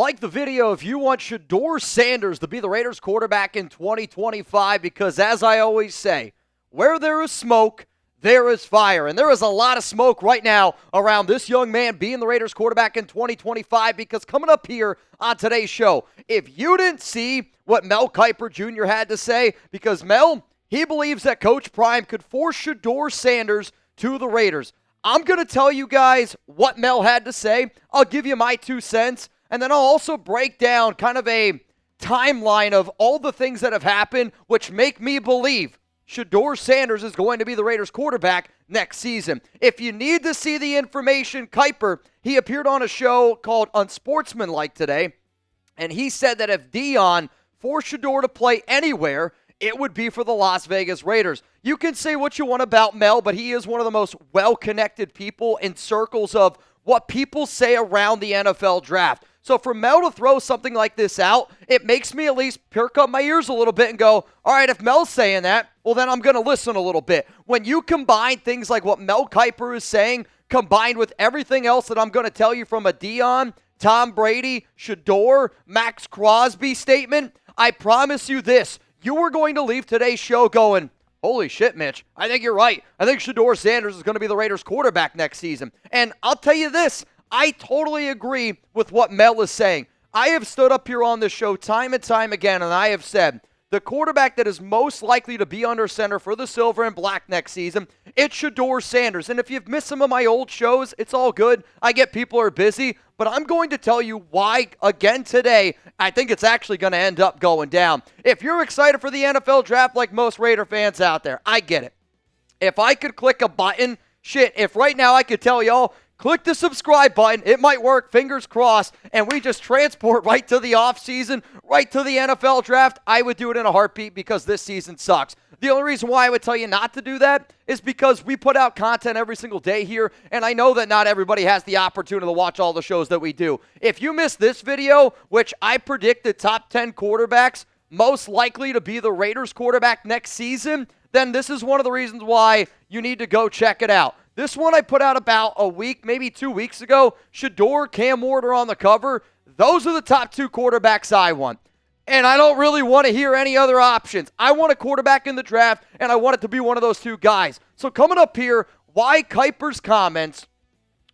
Like the video if you want Shedeur Sanders to be the Raiders quarterback in 2025 because, as I always say, where there is smoke, there is fire. And there is a lot of smoke right now around this young man being the Raiders quarterback in 2025 because coming up here on today's show, if you didn't see what Mel Kiper Jr. had to say, because Mel, he believes that Coach Prime could force Shedeur Sanders to the Raiders. I'm going to tell you guys what Mel had to say. I'll give you my 2 cents. And then I'll also break down kind of a timeline of all the things that have happened, which make me believe Shedeur Sanders is going to be the Raiders quarterback next season. If you need to see the information, Kiper, he appeared on a show called Unsportsmanlike today, and he said that if Deion forced Shedeur to play anywhere, it would be for the Las Vegas Raiders. You can say what you want about Mel, but he is one of the most well-connected people in circles of what people say around the NFL draft. So for Mel to throw something like this out, it makes me at least perk up my ears a little bit and go, all right, if Mel's saying that, well, then I'm going to listen a little bit. When you combine things like what Mel Kiper is saying, combined with everything else that I'm going to tell you from a Deion, Tom Brady, Shedeur, Maxx Crosby statement, I promise you this, you are going to leave today's show going, holy shit, Mitch, I think you're right. I think Shedeur Sanders is going to be the Raiders quarterback next season. And I'll tell you this, I totally agree with what Mel is saying. I have stood up here on this show time and time again, and I have said the quarterback that is most likely to be under center for the Silver and Black next season, it's Shedeur Sanders. And if you've missed some of my old shows, it's all good. I get people are busy, but I'm going to tell you why, again today, I think it's actually going to end up going down. If you're excited for the NFL draft like most Raider fans out there, I get it. If I could click a button, if right now I could tell y'all, click the subscribe button. It might work, fingers crossed, and we just transport right to the offseason, right to the NFL draft. I would do it in a heartbeat because this season sucks. The only reason why I would tell you not to do that is because we put out content every single day here, and I know that not everybody has the opportunity to watch all the shows that we do. If you missed this video, which I predict the top 10 quarterbacks most likely to be the Raiders quarterback next season, then this is one of the reasons why you need to go check it out. This one I put out about a week, maybe 2 weeks ago. Shedeur, Cam Ward are on the cover. Those are the top 2 quarterbacks I want. And I don't really want to hear any other options. I want a quarterback in the draft, and I want it to be one of those 2 guys. So coming up here, why Kiper's comments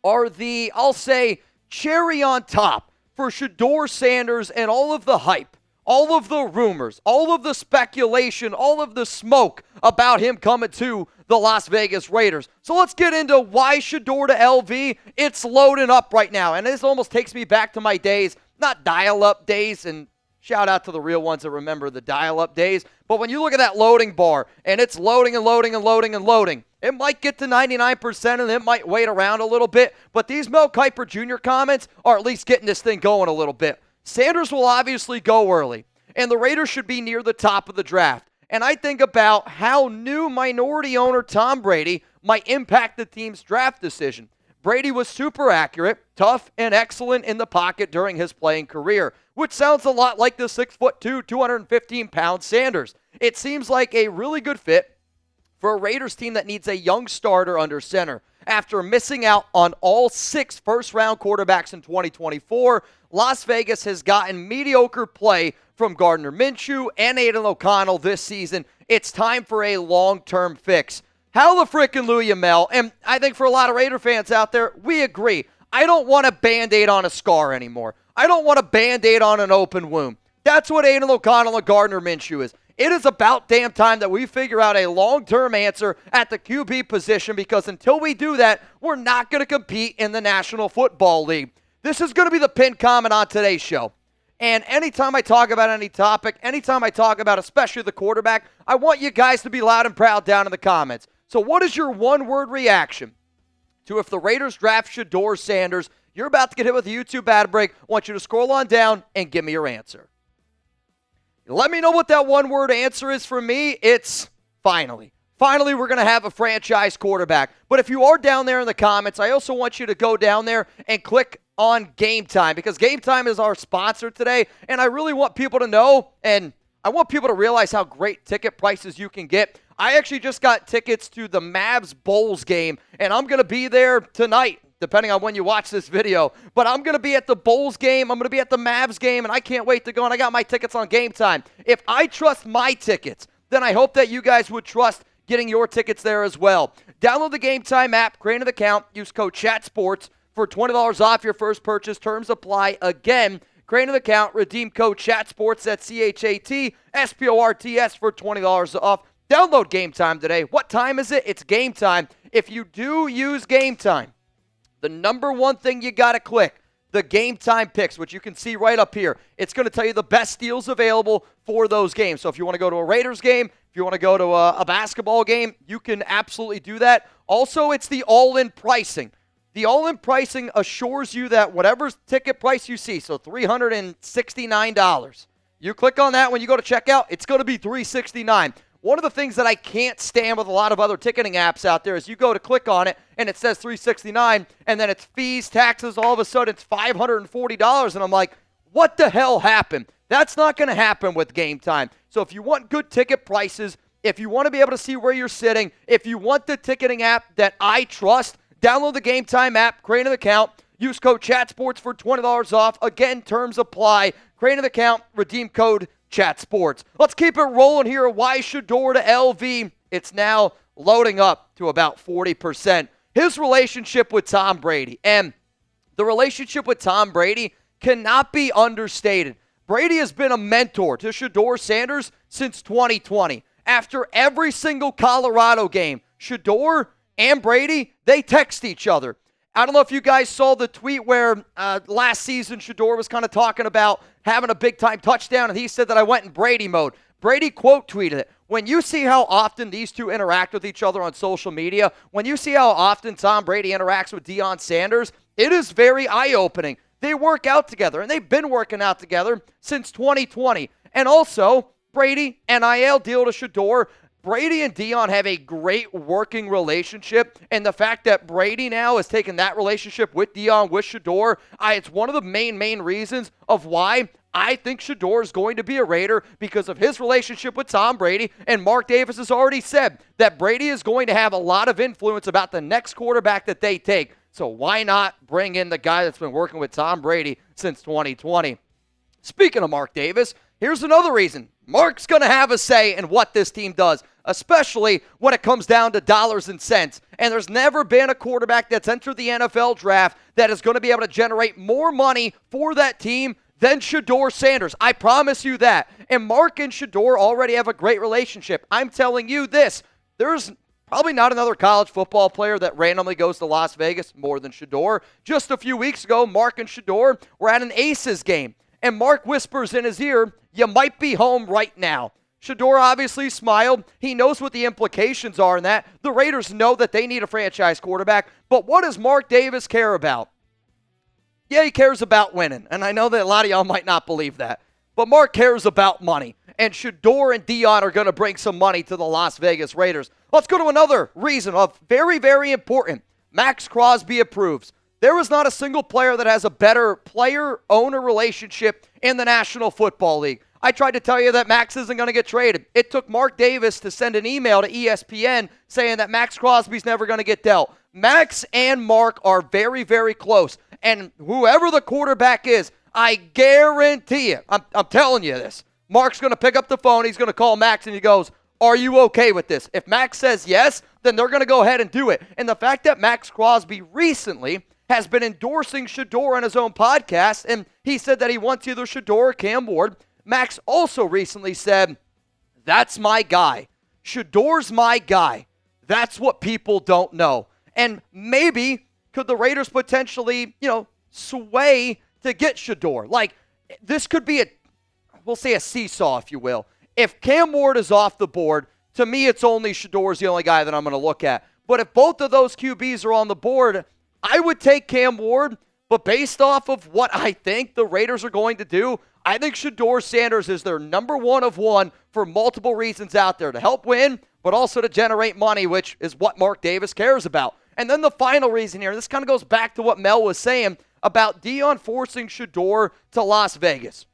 are the, I'll say, cherry on top for Shedeur Sanders and all of the hype, all of the rumors, all of the speculation, all of the smoke about him coming to the Las Vegas Raiders. So let's get into why Shedeur to LV. It's loading up right now, and this almost takes me back to my days, not dial-up days, and shout out to the real ones that remember the dial-up days, but when you look at that loading bar, and it's loading and loading and loading and loading, it might get to 99% and it might wait around a little bit, but these Mel Kiper Jr. comments are at least getting this thing going a little bit. Sanders will obviously go early, and the Raiders should be near the top of the draft. And I think about how new minority owner Tom Brady might impact the team's draft decision. Brady was super accurate, tough, and excellent in the pocket during his playing career, which sounds a lot like the 6'2", 215-pound Sanders. It seems like a really good fit for a Raiders team that needs a young starter under center. After missing out on all 6 first-round quarterbacks in 2024, Las Vegas has gotten mediocre play from Gardner Minshew and Aidan O'Connell this season. It's time for a long-term fix. Hallelujah, Mel. And I think for a lot of Raider fans out there, we agree. I don't want a Band-Aid on a scar anymore. I don't want a Band-Aid on an open wound. That's what Aidan O'Connell and Gardner Minshew is. It is about damn time that we figure out a long-term answer at the QB position because until we do that, we're not going to compete in the National Football League. This is going to be the pinned comment on today's show. And anytime I talk about any topic, anytime I talk about especially the quarterback, I want you guys to be loud and proud down in the comments. So what is your one-word reaction to if the Raiders draft Shedeur Sanders? You're about to get hit with a YouTube ad break. I want you to scroll on down and give me your answer. Let me know what that one-word answer is for me. It's finally. Finally, we're going to have a franchise quarterback. But if you are down there in the comments, I also want you to go down there and click on GameTime because GameTime is our sponsor today, and I really want people to know, and I want people to realize how great ticket prices you can get. I actually just got tickets to the Mavs Bulls game, and I'm going to be there tonight. depending on when you watch this video. But I'm going to be at the Bulls game. I'm going to be at the Mavs game, and I can't wait to go. And I got my tickets on GameTime. If I trust my tickets, then I hope that you guys would trust getting your tickets there as well. Download the GameTime app, create an account, use code ChatSports for $20 off your first purchase. Terms apply. Again, create an account, redeem code ChatSports, that's ChatSports for $20 off. Download GameTime today. What time is it? It's game time. If you do use GameTime, the number one thing you got to click, the GameTime picks, which you can see right up here. It's going to tell you the best deals available for those games. So if you want to go to a Raiders game, if you want to go to a basketball game, you can absolutely do that. Also, it's the all-in pricing. The all-in pricing assures you that whatever ticket price you see, so $369, you click on that when you go to checkout, it's going to be $369. One of the things that I can't stand with a lot of other ticketing apps out there is you go to click on it, and it says $369, and then it's fees, taxes, all of a sudden it's $540, and I'm like, what the hell happened? That's not going to happen with GameTime. So if you want good ticket prices, if you want to be able to see where you're sitting, if you want the ticketing app that I trust, download the GameTime app, create an account, use code ChatSports for $20 off. Again, terms apply. Create an account, redeem code ChatSports. Let's keep it rolling here. Why Shedeur to LV? It's now loading up to about 40%. His relationship with Tom Brady, and the relationship with Tom Brady cannot be understated. Brady has been a mentor to Shedeur Sanders since 2020. After every single Colorado game, Shedeur and Brady, they text each other. I don't know if you guys saw the tweet where last season Shedeur was kind of talking about having a big-time touchdown, and he said that I went in Brady mode. Brady quote tweeted it. When you see how often these two interact with each other on social media, when you see how often Tom Brady interacts with Deion Sanders, it is very eye-opening. They work out together, and they've been working out together since 2020. And also, Brady, NIL deal to Shedeur. Brady and Deion have a great working relationship, and the fact that Brady now has taken that relationship with Deion, with Shedeur, it's one of the main reasons of why I think Shedeur is going to be a Raider, because of his relationship with Tom Brady, and Mark Davis has already said that Brady is going to have a lot of influence about the next quarterback that they take. So why not bring in the guy that's been working with Tom Brady since 2020? Speaking of Mark Davis, here's another reason. Mark's going to have a say in what this team does, especially when it comes down to dollars and cents. And there's never been a quarterback that's entered the NFL draft that is going to be able to generate more money for that team than Shedeur Sanders. I promise you that. And Mark and Shedeur already have a great relationship. I'm telling you this, there's probably not another college football player that randomly goes to Las Vegas more than Shedeur. Just a few weeks ago, Mark and Shedeur were at an Aces game, and Mark whispers in his ear, "You might be home right now." Shedeur obviously smiled. He knows what the implications are in that. The Raiders know that they need a franchise quarterback, but what does Mark Davis care about? Yeah, he cares about winning, and I know that a lot of y'all might not believe that, but Mark cares about money, and Shedeur and Deion are going to bring some money to the Las Vegas Raiders. Let's go to another reason of very, very important. Maxx Crosby approves. There is not a single player that has a better player-owner relationship in the National Football League. I tried to tell you that Maxx isn't going to get traded. It took Mark Davis to send an email to ESPN saying that Maxx Crosby's never going to get dealt. Maxx and Mark are very, very close. And whoever the quarterback is, I guarantee you, I'm telling you this, Mark's going to pick up the phone, he's going to call Maxx, and he goes, "Are you okay with this?" If Maxx says yes, then they're going to go ahead and do it. And the fact that Maxx Crosby recently has been endorsing Shedeur on his own podcast, and he said that he wants either Shedeur or Cam Ward. Maxx also recently said, "That's my guy. Shedeur's my guy." That's what people don't know. And maybe could the Raiders potentially, sway to get Shedeur? Like, this could be we'll say a seesaw, if you will. If Cam Ward is off the board, to me, it's only Shedeur's the only guy that I'm going to look at. But if both of those QBs are on the board, I would take Cam Ward. But based off of what I think the Raiders are going to do, I think Shedeur Sanders is their number one of one for multiple reasons out there, to help win, but also to generate money, which is what Mark Davis cares about. And then the final reason here, this kind of goes back to what Mel was saying about Deion forcing Shedeur to Las Vegas.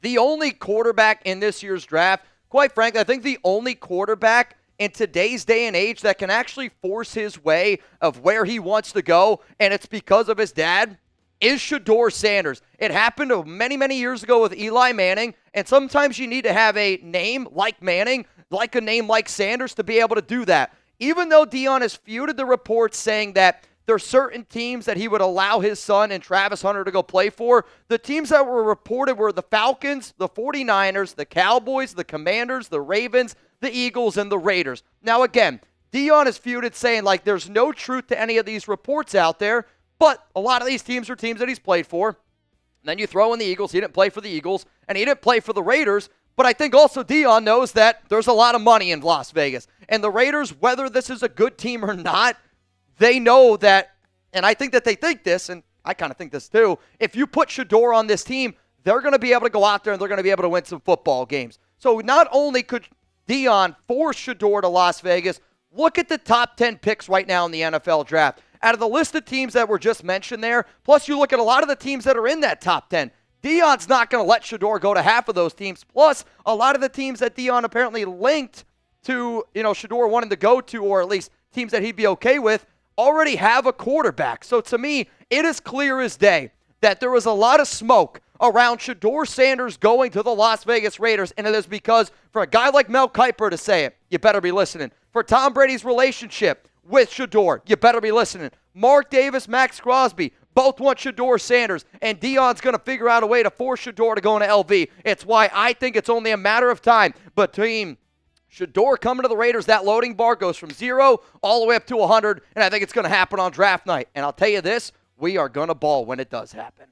The only quarterback in this year's draft, quite frankly, I think the only quarterback in today's day and age that can actually force his way of where he wants to go, and it's because of his dad, is Shedeur Sanders. It happened many, many years ago with Eli Manning, and sometimes you need to have a name like Manning, like a name like Sanders to be able to do that. Even though Deion has feuded the reports saying that there are certain teams that he would allow his son and Travis Hunter to go play for, the teams that were reported were the Falcons, the 49ers, the Cowboys, the Commanders, the Ravens, the Eagles, and the Raiders. Now again, Deion has feuded saying like there's no truth to any of these reports out there, but a lot of these teams are teams that he's played for. And then you throw in the Eagles. He didn't play for the Eagles, and he didn't play for the Raiders. But I think also Deion knows that there's a lot of money in Las Vegas. And the Raiders, whether this is a good team or not, they know that, and I think that they think this, and I kind of think this too, if you put Shedeur on this team, they're going to be able to go out there and they're going to be able to win some football games. So not only could Deion force Shedeur to Las Vegas, look at the top 10 picks right now in the NFL draft. Out of the list of teams that were just mentioned there, plus you look at a lot of the teams that are in that top 10, Deion's not going to let Shedeur go to half of those teams. Plus, a lot of the teams that Deion apparently linked to, Shedeur wanting to go to, or at least teams that he'd be okay with, already have a quarterback. So to me, it is clear as day that there was a lot of smoke around Shedeur Sanders going to the Las Vegas Raiders, and it is because for a guy like Mel Kiper to say it, you better be listening. For Tom Brady's relationship with Shedeur, you better be listening. Mark Davis, Maxx Crosby, both want Shedeur Sanders, and Deion's going to figure out a way to force Shedeur to go into LV. It's why I think it's only a matter of time between Shedeur coming to the Raiders. That loading bar goes from 0 all the way up to 100, and I think it's going to happen on draft night. And I'll tell you this, we are going to ball when it does happen.